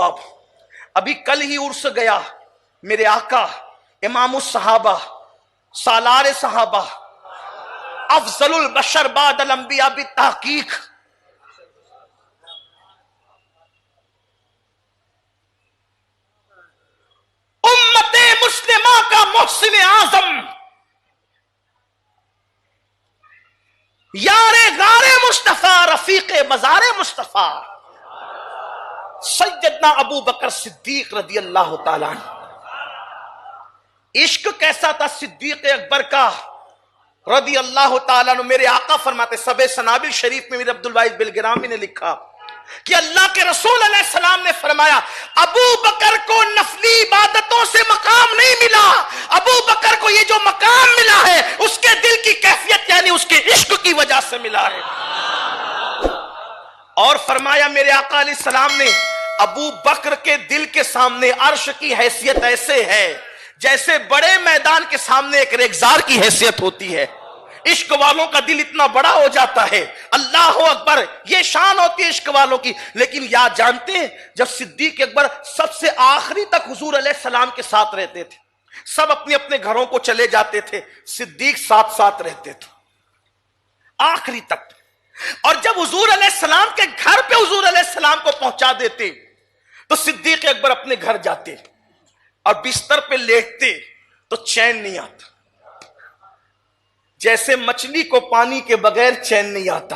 اب ابھی کل ہی عرس گیا میرے آقا امام الصحابہ سالار صحابہ افضل البشر بعد الانبیاء بالتحقیق امت مسلمہ کا محسن اعظم یار غار مصطفیٰ رفیق مزار مصطفیٰ سیدنا ابو بکر صدیق رضی اللہ تعالیٰ عنہ. عشق کیسا تھا صدیق اکبر کا رضی اللہ تعالیٰ عنہ. میرے آقا فرماتے سب سنابل شریف میں میرے عبدالواحد بلگرامی نے لکھا کہ اللہ کے رسول علیہ السلام نے فرمایا ابو بکر کو نفلی عبادتوں سے مقام نہیں ملا, ابو بکر کو یہ جو مقام ملا ہے اس کے دل کی کیفیت یعنی اس کے عشق کی وجہ سے ملا ہے. اور فرمایا میرے آقا علیہ السلام نے ابو بکر کے دل کے سامنے عرش کی حیثیت ایسے ہے جیسے بڑے میدان کے سامنے ایک ریگزار کی حیثیت ہوتی ہے. عشق والوں کا دل اتنا بڑا ہو جاتا ہے, اللہ اکبر, یہ شان ہوتی ہے عشق والوں کی. لیکن یاد جانتے ہیں جب صدیق اکبر سب سے آخری تک حضور علیہ السلام کے ساتھ رہتے تھے, سب اپنے اپنے گھروں کو چلے جاتے تھے, صدیق ساتھ ساتھ رہتے تھے آخری تک. اور جب حضور علیہ السلام کے گھر پہ حضور علیہ السلام کو پہنچا دیتے تو صدیق اکبر اپنے گھر جاتے اور بستر پہ لیٹتے تو چین نہیں آتا, جیسے مچھلی کو پانی کے بغیر چین نہیں آتا,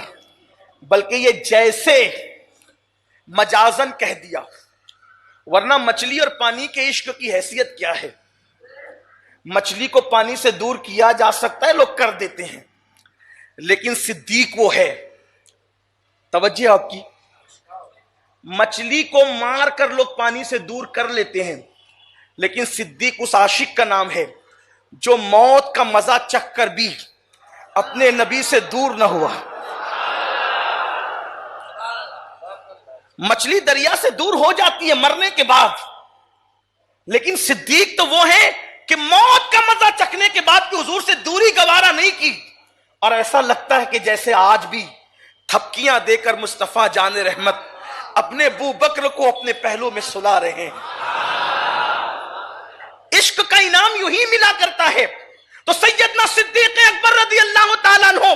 بلکہ یہ جیسے مجازن کہہ دیا, ورنہ مچھلی اور پانی کے عشق کی حیثیت کیا ہے. مچھلی کو پانی سے دور کیا جا سکتا ہے, لوگ کر دیتے ہیں, لیکن صدیق وہ ہے, توجہ آپ کی, مچھلی کو مار کر لوگ پانی سے دور کر لیتے ہیں, لیکن صدیق اس عاشق کا نام ہے جو موت کا مزہ چکھ کر بھی اپنے نبی سے دور نہ ہوا. مچھلی دریا سے دور ہو جاتی ہے مرنے کے بعد, لیکن صدیق تو وہ ہے کہ موت کا مزہ چکھنے کے بعد بھی حضور سے دوری گوارا نہیں کی, اور ایسا لگتا ہے کہ جیسے آج بھی تھپکیاں دے کر مصطفیٰ جان رحمت اپنے ابو بکر کو اپنے پہلو میں سلا رہے ہیں. عشق کا انعام یوں ہی ملا کرتا ہے. تو سیدنا صدیق اکبر رضی اللہ تعالیٰ عنہ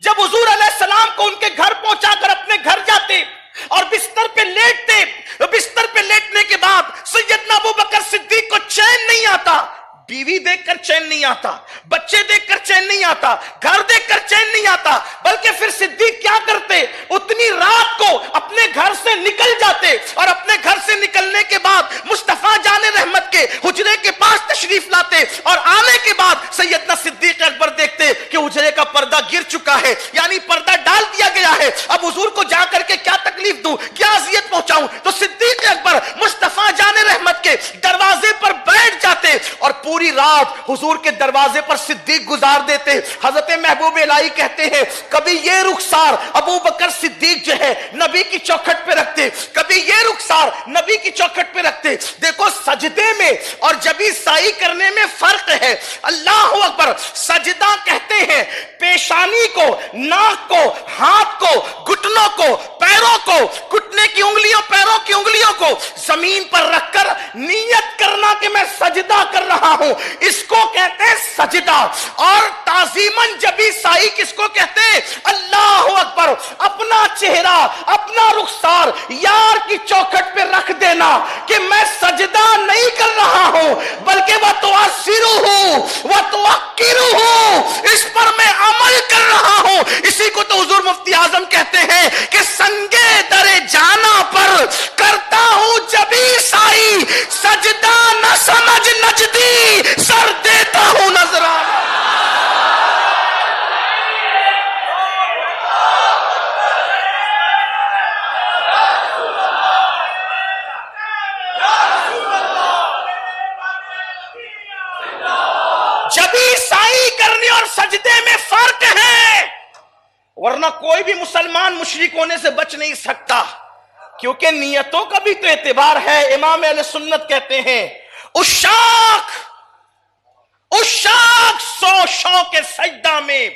جب حضور علیہ السلام کو ان کے گھر پہنچا کر اپنے گھر جاتے اور بستر پہ لیٹتے, بستر پہ لیٹنے کے بعد سیدنا ابو بکر صدیق کو چین نہیں آتا, بیوی دیکھ کر چین نہیں آتا, بچے دیکھ کر چین نہیں آتا, گھر دیکھ کر چین نہیں آتا, بلکہ پھر صدیق کیا کرتے, اتنی رات کو اپنے گھر سے نکل جاتے اور اپنے گھر سے نکلنے کے بعد مصطفیٰ جان رحمت کے حجرے کے پاس تشریف لاتے, اور آنے کے بعد سیدنا صدیق اکبر دیکھتے کہ حجرے کا پردہ گر چکا ہے, یعنی پردہ ڈال دیا گیا ہے, اب حضور کو جا کر کے کیا تکلیف دوں, کیا اذیت پہنچاؤں. تو صدیق اکبر مصطفیٰ جان رحمت کے دروازے پر بیٹھ جاتے اور پوری رات حضور کے دروازے پر صدیق گزار دیتے. حضرت محبوب الہی کہتے ہیں کبھی یہ رخسار ابو بکر صدیق جو ہے نبی کی چوکھٹ پہ رکھتے, کبھی یہ رخسار نبی کی چوکھٹ پہ رکھتے. دیکھو سجدے میں اور جبی سائی کرنے میں فرق ہے. اللہ اکبر, سجدہ کہتے ہیں پیشانی کو, ناک کو, ہاتھ کو, گھٹنوں کو, پیروں کو, گھٹنے کی انگلیوں, پیروں کی انگلیوں کو زمین پر رکھ کر نیت کرنا کہ میں سجدہ کر رہا ہوں, اس کو کہتے ہیں سجدہ. اور تعظیماً جبی سائی کس کو کہتے ہیں, اللہ اکبر, اپنا چہرہ, اپنا رخسار یار کی چوکھٹ پہ رکھ دینا کہ میں سجدہ نہیں کر رہا ہوں بلکہ اس پر میں عمل کر رہا ہوں. اسی کو تو حضور مفتی اعظم کہتے ہیں کہ سنگے در جانا پر کرتا ہوں جبی سائی, سجدہ نہ سمجھ نجدی, سر دیتا ہوں نذرانہ. جبی سائی کرنے اور سجدے میں فرق ہے, ورنہ کوئی بھی مسلمان مشرک ہونے سے بچ نہیں سکتا, کیونکہ نیتوں کا بھی تو اعتبار ہے. امام اہل سنت کہتے ہیں عشاق سو شوق سجدہ میں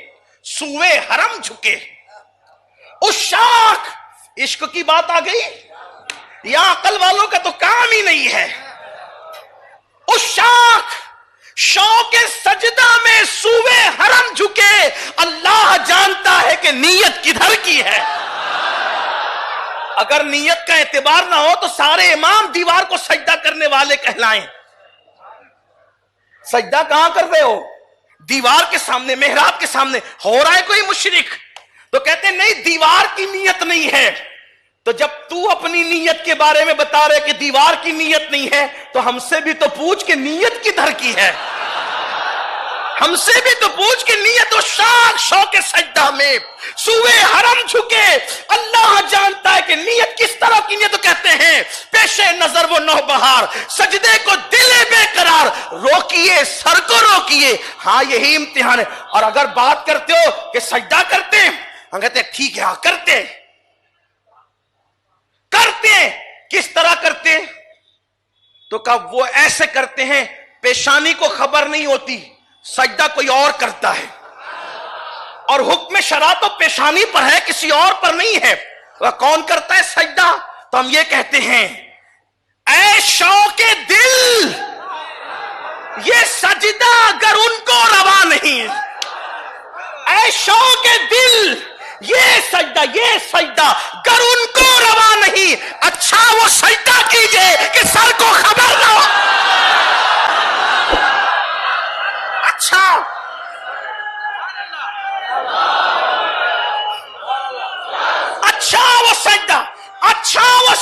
سوئے حرم جھکے. عشاق, عشق کی بات آ گئی, یا عقل والوں کا تو کام ہی نہیں ہے. اس شوق سجدہ میں سوئے حرم جھکے، اللہ جانتا ہے کہ نیت کدھر کی ہے. اگر نیت کا اعتبار نہ ہو تو سارے امام دیوار کو سجدہ کرنے والے کہلائیں. سجدہ کہاں کر رہے ہو؟ دیوار کے سامنے، محراب کے سامنے. ہو رہا ہے کوئی مشرک تو کہتے نہیں دیوار کی نیت نہیں ہے. تو جب تو اپنی نیت کے بارے میں بتا رہے کہ دیوار کی نیت نہیں ہے تو ہم سے بھی تو پوچھ کہ نیت کدھر کی ہے. ہم سے بھی تو پوچھ کہ نیت و شوق سجدہ میں سوئے حرم جھکے، اللہ جانتا ہے کہ نیت کس طرح کی نیت. تو کہتے ہیں پیش نظر وہ نوبہار، سجدے کو دل بے قرار، روکیے سر کو روکیے. ہاں یہی امتحان ہے. اور اگر بات کرتے ہو کہ سجدہ کرتے ہیں، ہم کہتے ہیں ٹھیک ہے ہاں کرتے کس طرح کرتے؟ تو کہا وہ ایسے کرتے ہیں پیشانی کو خبر نہیں ہوتی، سجدہ کوئی اور کرتا ہے، اور حکم شرع تو پیشانی پر ہے کسی اور پر نہیں ہے. وہ کون کرتا ہے سجدہ؟ تو ہم یہ کہتے ہیں اے شوق دل، یہ سجدہ اگر ان کو روا نہیں، اے شوق دل یہ سجدہ گر ان کو روا نہیں، اچھا وہ سجدہ کیجئے کہ سر کو خبر نہ ہو. اچھا وہ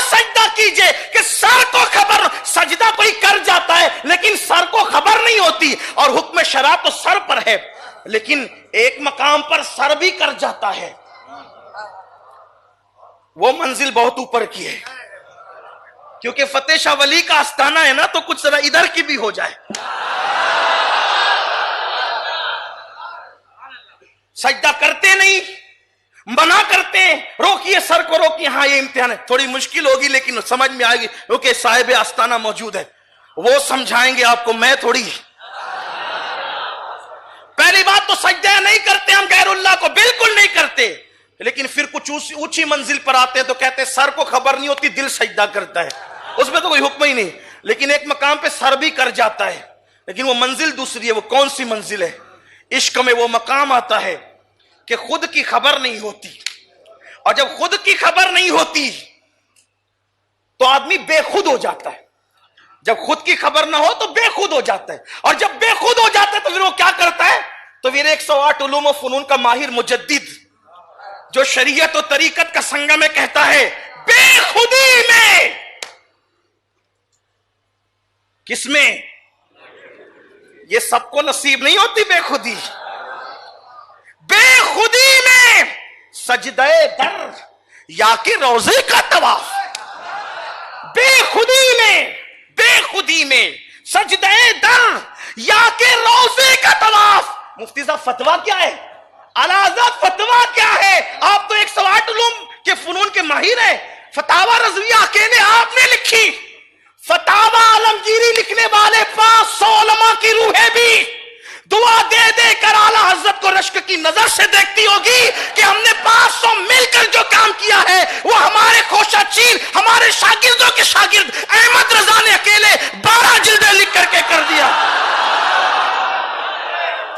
سجدہ کیجئے کہ سر کو خبر. سجدہ کوئی کر جاتا ہے لیکن سر کو خبر نہیں ہوتی، اور حکم شرع تو سر پر ہے، لیکن ایک مقام پر سر بھی کر جاتا ہے. وہ منزل بہت اوپر کی ہے، کیونکہ فتح شاہ ولی کا آستانہ ہے نا، تو کچھ ذرا ادھر کی بھی ہو جائے. سجدہ کرتے نہیں، منع کرتے ہیں روکیے سر کو روکیے. ہاں یہ امتحان ہے، تھوڑی مشکل ہوگی لیکن سمجھ میں آئے گی کیونکہ صاحب آستانہ موجود ہے، وہ سمجھائیں گے آپ کو، میں تھوڑی. پہلی بات تو سجدہ نہیں کرتے ہم غیر اللہ کو، بالکل نہیں کرتے. لیکن پھر کچھ اونچی منزل پر آتے ہیں تو کہتے ہیں سر کو خبر نہیں ہوتی، دل سجدہ کرتا ہے، اس میں تو کوئی حکم ہی نہیں. لیکن ایک مقام پہ سر بھی کر جاتا ہے، لیکن وہ منزل دوسری ہے. وہ کون سی منزل ہے؟ عشق میں وہ مقام آتا ہے کہ خود کی خبر نہیں ہوتی، اور جب خود کی خبر نہیں ہوتی تو آدمی بے خود ہو جاتا ہے. جب خود کی خبر نہ ہو تو بے خود ہو جاتا ہے، اور جب بے خود ہو جاتا ہے تو پھر وہ کیا کرتا ہے؟ تو پھر 108 علوم و فنون کا ماہر مجدد جو شریعت و طریقت کا سنگم میں کہتا ہے بے خودی میں، کس میں؟ یہ سب کو نصیب نہیں ہوتی بے خودی. بے خودی میں سجدہ در یا کہ روزے کا طواف، بے خودی میں سجدہ در یا کہ روزے کا طواف. مفتی صاحب فتویٰ کیا ہے؟ اعلیٰ حضرت فتویٰ کیا ہے؟ آپ تو 108 علوم کے فنون کے ماہر ہیں. فتاوی رضویہ اکیلے آپ نے لکھی، فتاوی عالمگیری لکھنے والے 500 علماء کی روحیں بھی دعا دے دے کر اعلیٰ حضرت کو رشک کی نظر سے دیکھتی ہوگی کہ ہم نے 500 مل کر جو کام کیا ہے وہ ہمارے خوشہ چین، ہمارے شاگردوں کے شاگرد احمد رضا نے اکیلے 12 جلدیں لکھ کر کے کر دیا.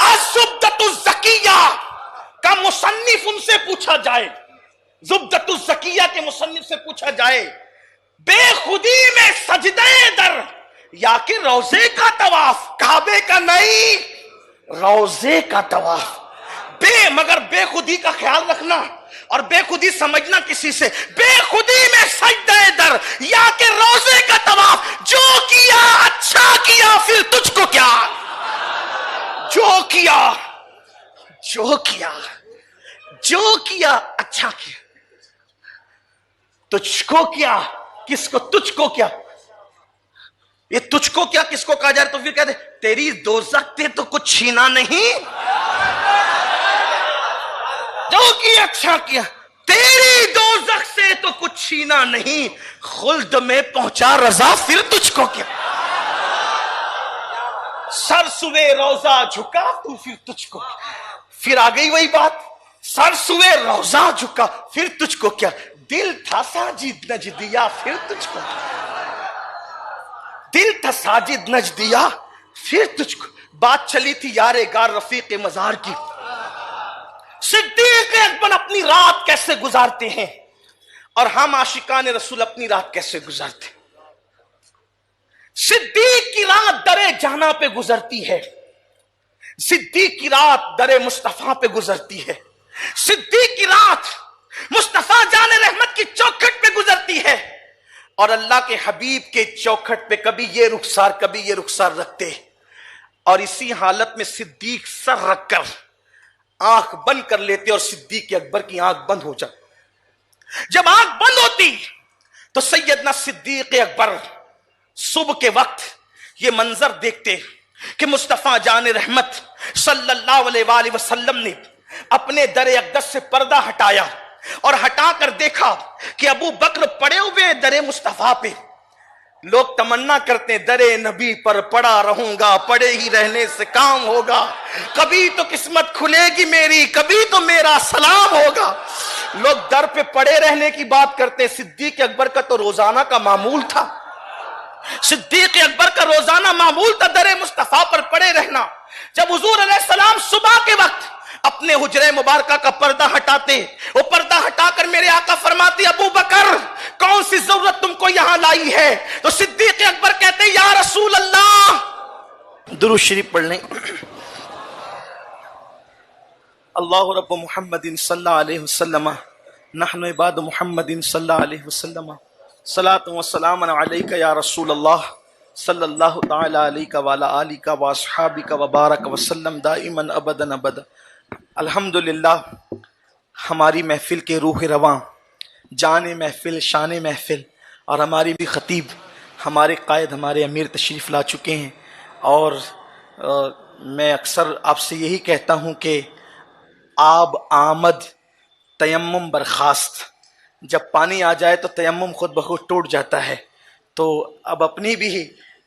الزبدۃ الزکیہ کا مصنف ان سے پوچھا جائے، زبدۃ الزکیہ کے مصنف سے پوچھا جائے بے خودی میں سجدہ در یا کہ روزے کا طواف، کعبے کا نہیں روزے کا طواف. مگر بے خودی کا خیال رکھنا اور بے خودی سمجھنا کسی سے. بے خودی میں سجدہ در یا کہ روزے کا طواف، جو کیا اچھا کیا پھر تجھ کو کیا، جو کیا اچھا کیا، تجھ کو کیا، کس کو؟ تجھ کو کیا. یہ تجھ کو کیا کس کو کہا جائے تو پھر کہتے تیری دوزخ سے تو کچھ چھینا نہیں، جو کیا اچھا کیا، تیری دوزخ سے تو کچھ چھینا نہیں، خلد میں پہنچا رضا پھر تجھ کو کیا. سر سوے روزہ جھکا تو پھر تجھ کو کیا. پھر آ گئی وہی بات، سر سوے روزہ جھکا پھر تجھ کو کیا. دل تھا ساجد نجدیا پھر تجھ کو، دل تھا ساجد نجدیا پھر تجھ کو. بات چلی تھی یار غار رفیق مزار کی. صدیق اکبر اپنی رات کیسے گزارتے ہیں اور ہم عاشقان رسول اپنی رات کیسے گزارتے ہیں. صدیق کی رات درے جہاں پہ گزرتی ہے، صدیق کی رات درے مصطفیٰ پہ گزرتی ہے، صدیق کی رات مصطفیٰ جان رحمت کی چوکھٹ پہ گزرتی ہے، اور اللہ کے حبیب کے چوکھٹ پہ کبھی یہ رخسار کبھی یہ رخسار رکھتے، اور اسی حالت میں صدیق سر رکھ کر آنکھ بند کر لیتے اور صدیق اکبر کی آنکھ بند ہو جاتی. جب آنکھ بند ہوتی تو سیدنا صدیق اکبر صبح کے وقت یہ منظر دیکھتے کہ مصطفیٰ جان رحمت صلی اللہ علیہ وآلہ وسلم نے اپنے در اقدس سے پردہ ہٹایا اور ہٹا کر دیکھا کہ ابو بکر پڑے ہوئے در مصطفیٰ پہ. لوگ تمنا کرتے ہیں در نبی پر پڑا رہوں گا، پڑے ہی رہنے سے کام ہوگا، کبھی تو قسمت کھلے گی میری، کبھی تو میرا سلام ہوگا. لوگ در پہ پڑے رہنے کی بات کرتے ہیں. صدیق اکبر کا تو روزانہ کا معمول تھا، صدیق اکبر کا روزانہ معمول تھا در مصطفیٰ پر پڑے رہنا. جب حضور علیہ السلام صبح کے وقت اپنے حجرے مبارکہ کا پردہ ہٹاتے، وہ پردہ ہٹا کر میرے آقا فرماتے ابو بکر کون سی ضرورت تم کو یہاں لائی ہے؟ تو صدیق اکبر کہتے یا رسول اللہ. درود شریف پڑھ لیں. اللہ رب محمد صلی اللہ علیہ وسلم نحن عباد محمد صلی اللہ علیہ وسلم صلاۃ و سلام علیک یا رسول اللہ صلی اللہ تعالی علیہ وعلی آلک و اصحابک و بارک وسلم دائما ابدا ابدا. الحمدللہ ہماری محفل کے روح رواں، جان محفل، شان محفل، اور ہماری بھی خطیب، ہمارے قائد، ہمارے امیر تشریف لا چکے ہیں. اور میں اکثر آپ سے یہی کہتا ہوں کہ آب آمد تیمم برخاست. جب پانی آ جائے تو تیمم خود بخود ٹوٹ جاتا ہے. تو اب اپنی بھی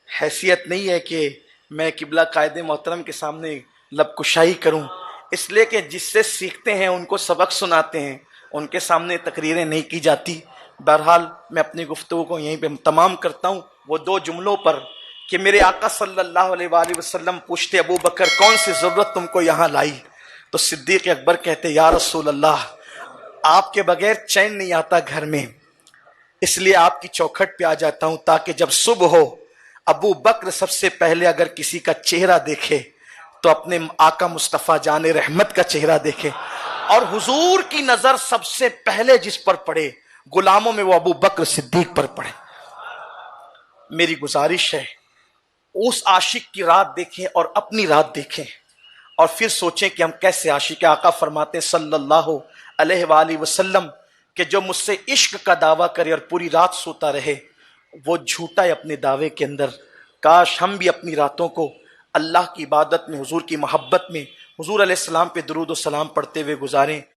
حیثیت نہیں ہے کہ میں قبلہ قائد محترم کے سامنے لب کشائی کروں، اس لیے کہ جس سے سیکھتے ہیں ان کو سبق سناتے ہیں، ان کے سامنے تقریریں نہیں کی جاتی. بہرحال میں اپنی گفتگو کو یہیں پہ تمام کرتا ہوں وہ دو جملوں پر کہ میرے آقا صلی اللہ علیہ وآلہ وسلم پوچھتے ابو بکر کون سی ضرورت تم کو یہاں لائی؟ تو صدیق اکبر کہتے یا رسول اللہ آپ کے بغیر چین نہیں آتا گھر میں، اس لیے آپ کی چوکھٹ پہ آ جاتا ہوں تاکہ جب صبح ہو ابو بکر سب سے پہلے اگر کسی کا چہرہ دیکھے تو اپنے آقا مصطفیٰ جان رحمت کا چہرہ دیکھے، اور حضور کی نظر سب سے پہلے جس پر پڑے غلاموں میں وہ ابو بکر صدیق پر پڑے. میری گزارش ہے اس عاشق کی رات دیکھیں اور اپنی رات دیکھیں اور پھر سوچیں کہ ہم کیسے عاشق. آقا فرماتے صلی اللہ علیہ وآلہ وسلم کہ جو مجھ سے عشق کا دعویٰ کرے اور پوری رات سوتا رہے وہ جھوٹا ہے اپنے دعوے کے اندر. کاش ہم بھی اپنی راتوں کو اللہ کی عبادت میں، حضور کی محبت میں، حضور علیہ السلام پہ درود و سلام پڑھتے ہوئے گزاریں.